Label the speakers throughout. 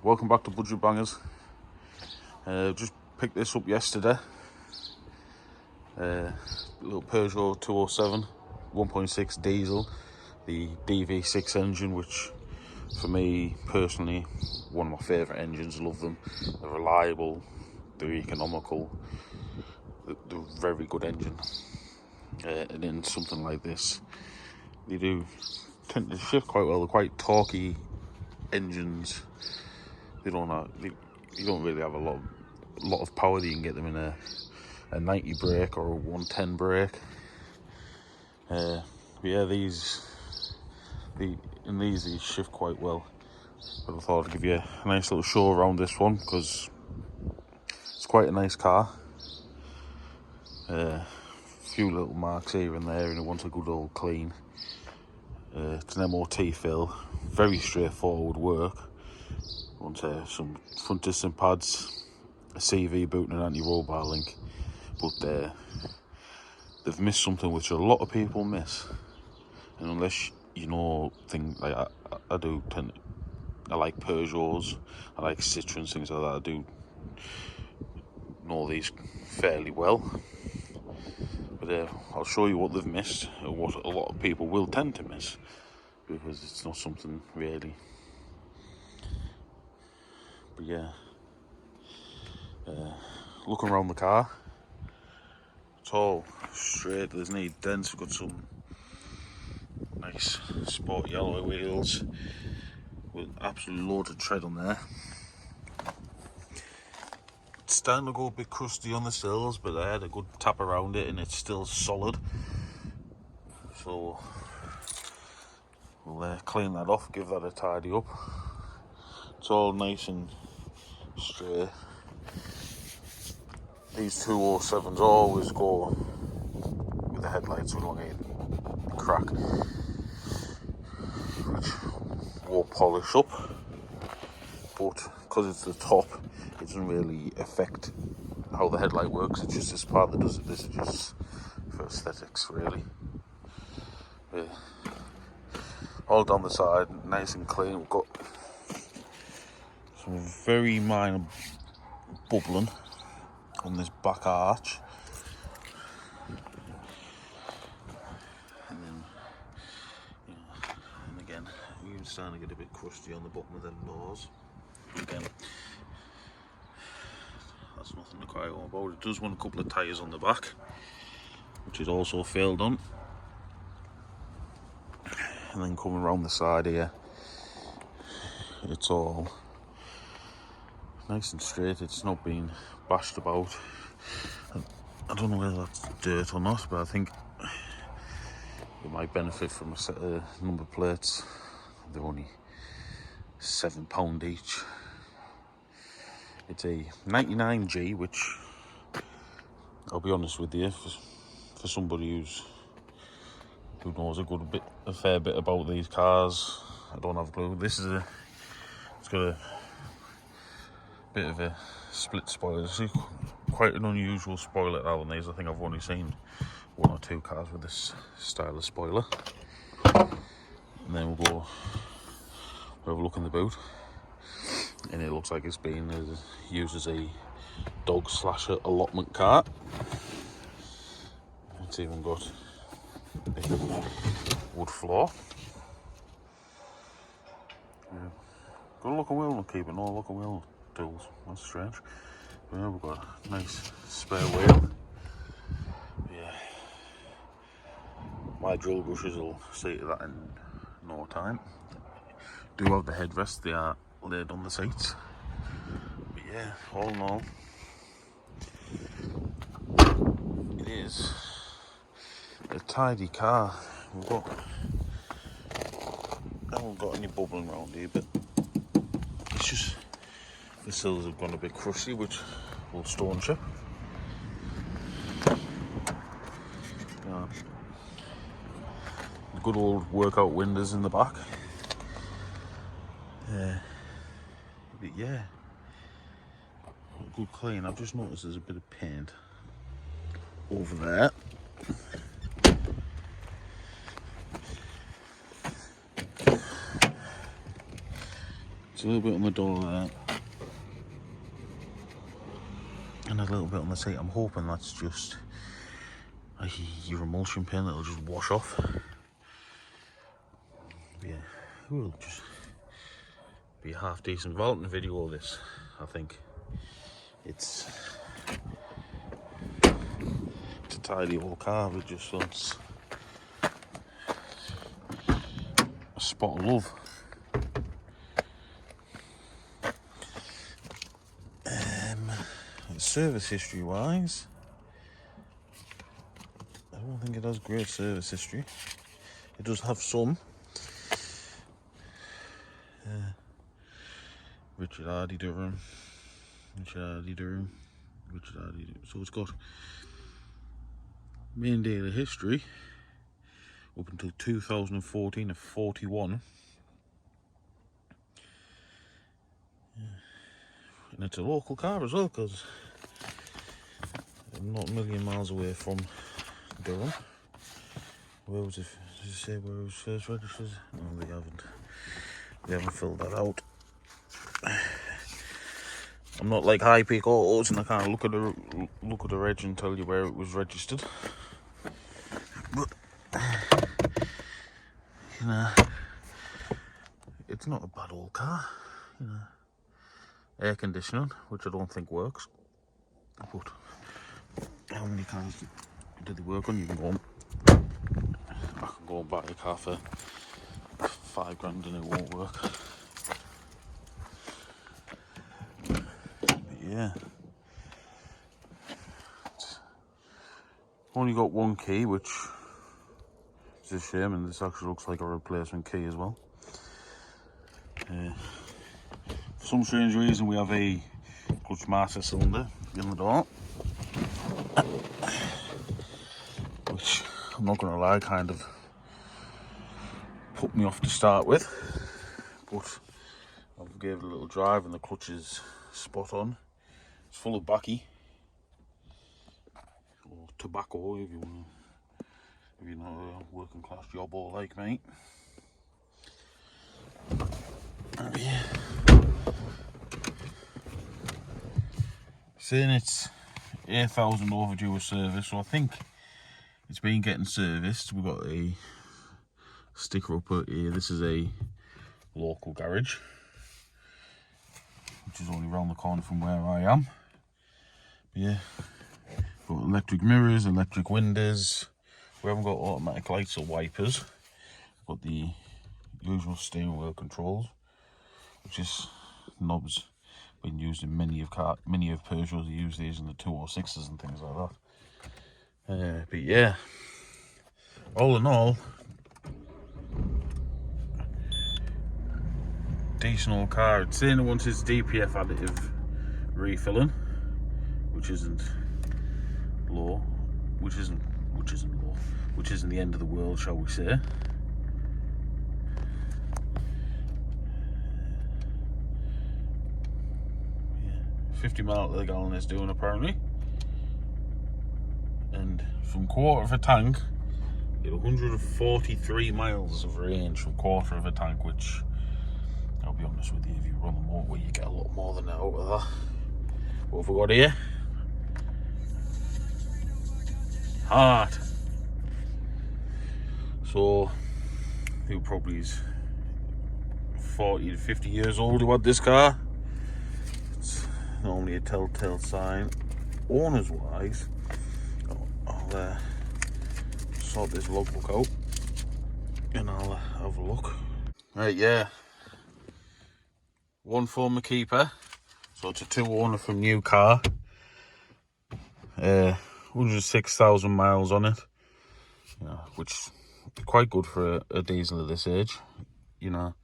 Speaker 1: Welcome back to Budget Bangers. Just picked this up yesterday. Little Peugeot 207 1.6 diesel, the DV6 engine, which for me personally one of my favourite engines. I love them. They're reliable, they're economical, they're a very good engine. And in something like this, they do tend to shift quite well. They're quite torquey engines. You don't really have a lot of power. You can get them in a 90 brake or a 110 brake. But yeah, these shift quite well. But I thought I'd give you a nice little show around this one because it's quite a nice car. Few little marks here and there, and it wants a good old clean. It's an MOT fill, very straightforward work. Want some front distant pads, a CV boot and an anti-roll bar link, but they've missed something which a lot of people miss. And unless you know things like I do, I like Peugeots, I like Citroens, things like that. I do know these fairly well, but I'll show you what they've missed, and what a lot of people will tend to miss, because it's not something really. But yeah, looking around the car, it's all straight, there's no dents. We've got some nice sporty alloy wheels with absolutely loads of tread on there. It's starting to go a bit crusty on the sills, but I had a good tap around it and it's still solid. So we'll clean that off, give that a tidy up. It's all nice and straight. These 207s always go with the headlights with a crack, which will polish up, but because it's the top, it doesn't really affect how the headlight works. It's just this part that does it. This is just for aesthetics, really. Yeah. All down the side, nice and clean. We've got some very minor bubbling on this back arch, and then and again, you're starting to get a bit crusty on the bottom of the doors. Again, that's nothing to cry home about. It does want a couple of tyres on the back, which is also failed on. And then coming around the side here, it's all nice and straight. It's not been bashed about. I don't know whether that's dirt or not, but I think it might benefit from a set of number plates. They're only £7 each. It's a 99G, which I'll be honest with you, for somebody who knows a fair bit about these cars, I don't have a clue. It's got a bit of a split spoiler. It's quite an unusual spoiler nowadays. I think I've only seen one or two cars with this style of spoiler. And then we'll have a look in the boot, and it looks like it's been used as a dog slasher allotment cart. It's even got a wood floor. Got a lock and wheel keep it, no lock and wheel tools. That's strange. But yeah, we've got a nice spare wheel. Yeah, my drill brushes will see to that in no time. Do have the headrests, they are laid on the seats. But yeah, all in all, it is a tidy car. I haven't got any bubbling around here, but it's just the sills have gone a bit crusty, which will stone chip. The good old workout windows in the back. But yeah, good clean. I've just noticed there's a bit of paint over there. a little bit on the door there. And a little bit on the seat. I'm hoping that's just your emulsion pen that'll just wash off. But yeah, we'll just be a half decent vaulting video of this. I think it's a tidy old car with just wants a spot of love. Service history wise, I don't think it has great service history. It does have some. Richard Hardy Durham, so it's got main daily history up until 2014 of 41. And it's a local car as well, because I'm not a million miles away from Durham. Where was it? Did it say where it was first registered? No, they haven't. They haven't filled that out. I'm not like High Peak Autos, and I can't look at the reg and tell you where it was registered. But you know, it's not a bad old car. You know, air conditioning, which I don't think works. But how many cars do they work on? You can go on. I can go and buy a car for £5 and it won't work. But yeah, it's only got one key, which is a shame, and this actually looks like a replacement key as well. For some strange reason, we have a clutch master cylinder in the door, which I'm not going to lie, kind of put me off to start with, but I've gave it a little drive and the clutch is spot on. It's full of baccy, or tobacco if you're not a working class jobber like me. Yeah. Saying it's 8,000 overdue a service, so I think it's been getting serviced. We've got a sticker up here. This is a local garage, which is only around the corner from where I am. But yeah, got electric mirrors, electric windows. We haven't got automatic lights or wipers. Got the usual steering wheel controls, which is knobs been used in many of Peugeots. They use these in the 206s and things like that. But yeah, all in all, decent old car. It's saying it wants its DPF additive refilling, which isn't low, which isn't the end of the world, shall we say. 50 miles to the gallon is doing apparently, and from quarter of a tank you get 143 miles of range from quarter of a tank, which I'll be honest with you, if you run the motorway you get a lot more than that out of that. What have we got here? Heart. So he probably is 40 to 50 years old who had this car. It's normally a telltale sign. Owners wise, I'll sort this logbook out and I'll have a look. Right, yeah, one former keeper, so it's a two owner from new car. 106,000 miles on it, you know, which is quite good for a diesel at this age, you know.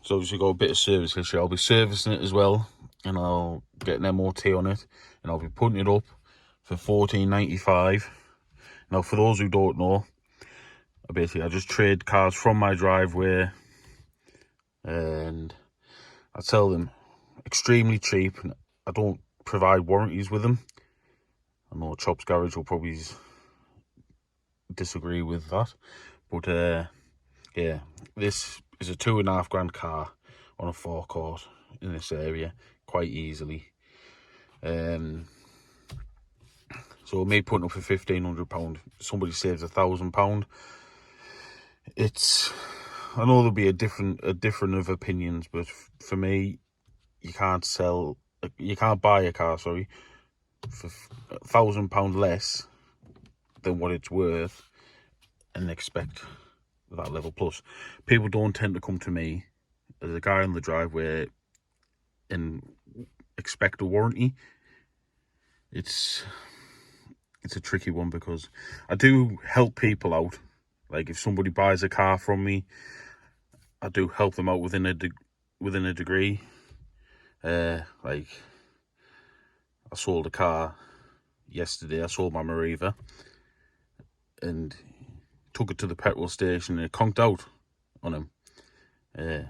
Speaker 1: So obviously got a bit of service history. I'll be servicing it as well, and I'll get an MOT on it, and I'll be putting it up for $14.95. Now, for those who don't know, I just trade cars from my driveway, and I sell them extremely cheap. I don't provide warranties with them. I know Chop's Garage will probably disagree with that, but yeah, this is a £2.5 grand car on a forecourt in this area quite easily. So me putting up for £1,500, somebody saves £1,000. It's, I know there'll be a different of opinions, but for me, you can't buy a car, sorry, for £1,000 less than what it's worth and expect that level plus. People don't tend to come to me as a guy in the driveway and expect a warranty. It's a tricky one, because I do help people out. Like if somebody buys a car from me, I do help them out within a degree. Like I sold a car yesterday. I sold my Mariva and took it to the petrol station and it conked out on him. I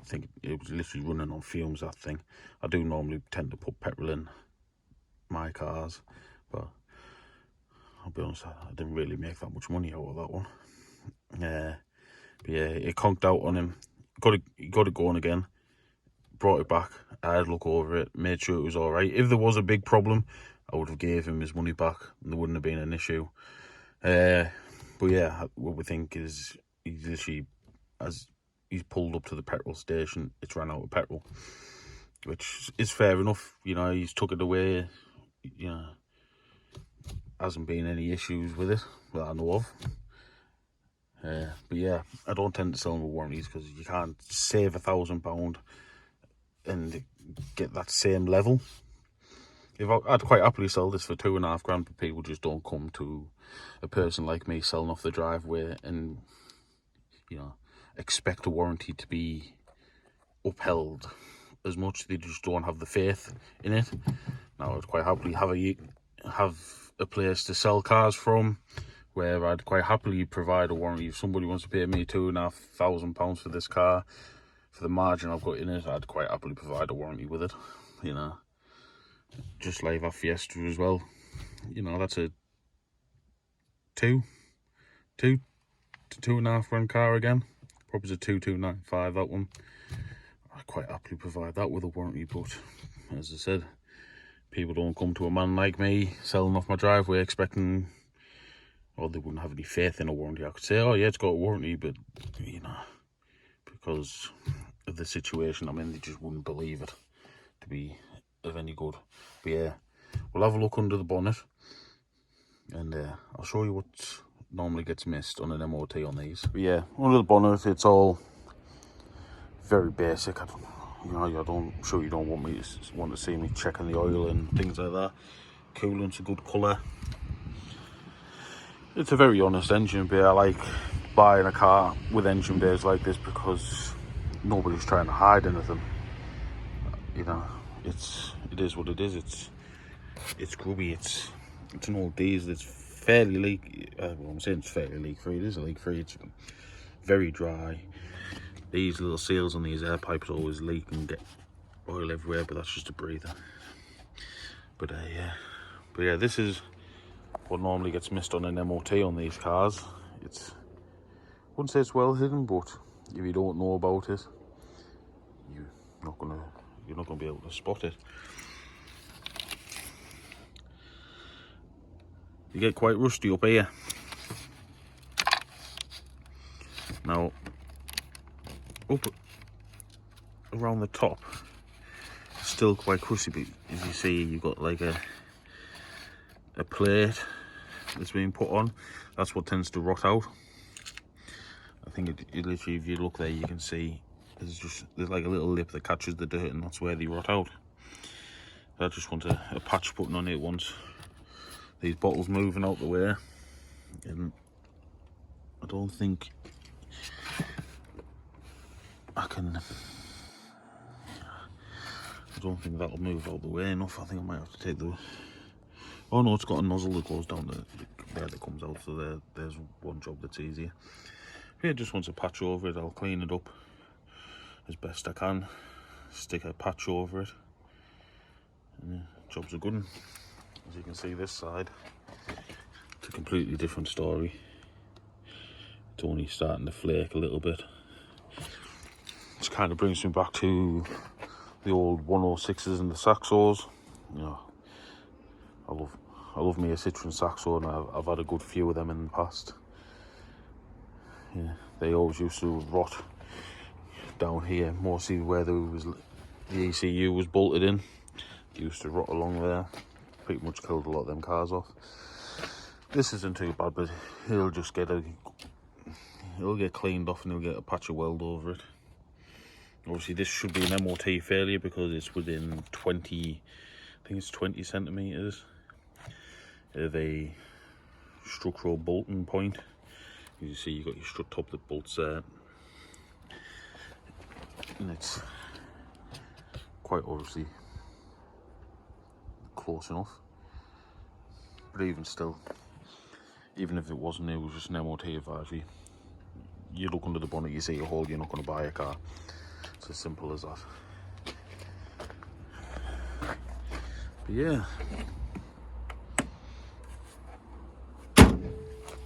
Speaker 1: think it was literally running on fumes, that thing. I do normally tend to put petrol in my cars, but I'll be honest, I didn't really make that much money out of that one. But yeah, it conked out on him. Got it going again. Brought it back. I had a look over it, made sure it was all right. If there was a big problem, I would have gave him his money back, and there wouldn't have been an issue. But yeah, what we think is he's literally, as he's pulled up to the petrol station, it's ran out of petrol, which is fair enough. You know, he's took it away. You know, hasn't been any issues with it that I know of. But yeah, I don't tend to sell them with warranties, because you can't save £1,000 and get that same level. I'd quite happily sell this for £2,500, but people just don't come to a person like me selling off the driveway and, you know, expect a warranty to be upheld as much. They just don't have the faith in it. Now, I'd quite happily have a place to sell cars from, where I'd quite happily provide a warranty. If somebody wants to pay me £2,500 for this car, for the margin I've got in it, I'd quite happily provide a warranty with it. You know, just like that Fiesta as well. You know, that's a two to £2.5 car again. Probably a 2,295, that one. I'd quite happily provide that with a warranty, but as I said, people don't come to a man like me selling off my driveway expecting, or they wouldn't have any faith in a warranty. I could say, oh yeah, it's got a warranty, but you know, because of the situation I'm in, they just wouldn't believe it to be of any good. But yeah, we'll have a look under the bonnet, and I'll show you what normally gets missed on an MOT on these. But yeah, under the bonnet, it's all very basic. You know, I'm sure you don't want to see me checking the oil and things like that. Coolant's a good colour. It's a very honest engine bay. I like buying a car with engine bays like this, because nobody's trying to hide anything. You know, it is what it is. It's grubby. It's an old diesel. It's fairly leak. Well, I'm saying it's fairly leak-free. It is a leak-free. It's very dry. These little seals on these air pipes always leak and get oil everywhere, but that's just a breather. But yeah, this is what normally gets missed on an MOT on these cars. I wouldn't say it's well hidden, but if you don't know about it, you're not gonna be able to spot it. You get quite rusty up here. Now, up around the top, it's still quite crusty, but as you see, you've got like a plate that's being put on. That's what tends to rot out. I think it literally, if you look there, you can see there's like a little lip that catches the dirt, and that's where they rot out. I just want a patch putting on it once these bottles moving out the way, and I don't think that'll move out the way enough. I think I might have to take the, oh no, it's got a nozzle that goes down there that comes out, so there's one job that's easier. Yeah, just once a patch over it, I'll clean it up as best I can, stick a patch over it, and yeah, job's a good one. As you can see, this side, it's a completely different story. It's only starting to flake a little bit. This kind of brings me back to the old 106s and the Saxos. You know, I love me a Citroen Saxo, and I've had a good few of them in the past. Yeah, they always used to rot down here, mostly where the ECU was bolted in. It used to rot along there. Pretty much killed a lot of them cars off. This isn't too bad, but he'll get cleaned off and he'll get a patch of weld over it. Obviously this should be an MOT failure because it's within 20, I think it's 20 centimetres of a structural bolting point. As you see, you've got your strut top that bolts there, and it's quite obviously close enough. But even still, even if it wasn't, it was just an MOT advisory. You look under the bonnet, you see a hole, you're not going to buy a car. It's as simple as that. But yeah,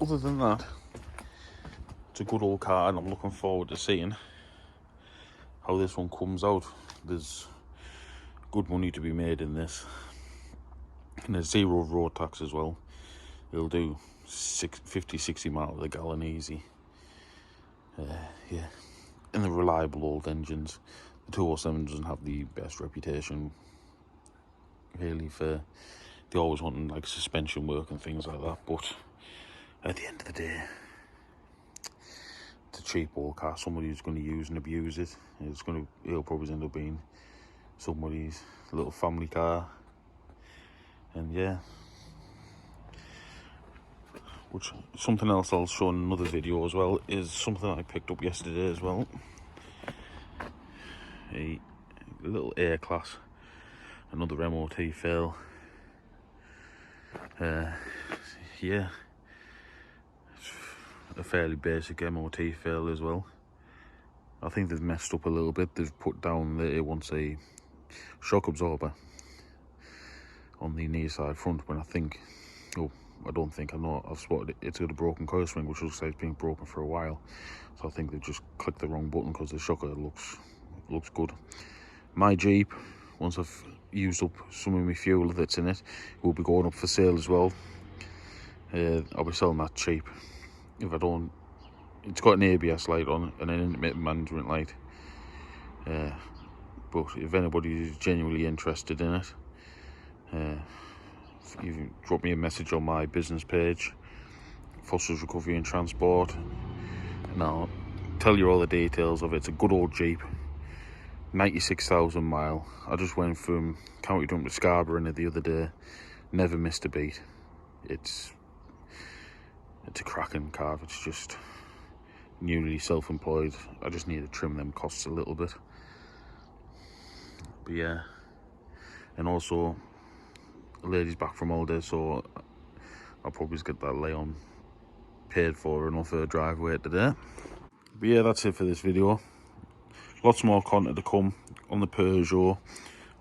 Speaker 1: other than that, it's a good old car, and I'm looking forward to seeing how this one comes out. There's good money to be made in this, and there's 0 road tax as well. It'll do 50-60 miles a gallon easy. Yeah, and the reliable old engines. The 207 doesn't have the best reputation really for, they always wanting like suspension work and things like that, but at the end of the day, it's a cheap old car. Somebody who's going to use and abuse it. It'll probably end up being somebody's little family car. And yeah, which something else I'll show in another video as well is something I picked up yesterday as well. A little A class, another MOT fail. Yeah, a fairly basic MOT fail as well. I think they've messed up a little bit. They've put down that it wants a shock absorber on the near side front, when I know I've spotted it. It's got a broken coil spring, which looks like it's been broken for a while. So I think they've just clicked the wrong button, because the shocker looks good. My Jeep, once I've used up some of my fuel that's in it, will be going up for sale as well. I'll be selling that cheap. If I don't, it's got an ABS light on and an intermittent management light. But if anybody is genuinely interested in it, you drop me a message on my business page, Foster's Recovery and Transport, and I'll tell you all the details of it. It's a good old Jeep, 96,000 mile. I just went from County Durham to Scarborough in it the other day, never missed a beat. It's a cracking car. It's just newly self-employed. I just need to trim them costs a little bit. But yeah, and also the lady's back from holiday, so I'll probably just get that Leon paid for and off her driveway today. But yeah, that's it for this video. Lots more content to come on the Peugeot,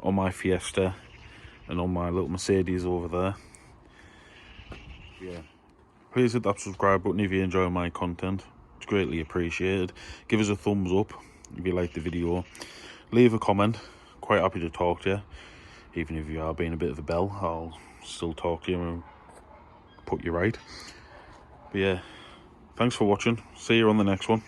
Speaker 1: on my Fiesta, and on my little Mercedes over there. Yeah, please hit that subscribe button if you enjoy my content. It's greatly appreciated. Give us a thumbs up if you like the video. Leave a comment. Quite happy to talk to you. Even if you are being a bit of a bell, I'll still talk to you and put you right. But yeah, thanks for watching. See you on the next one.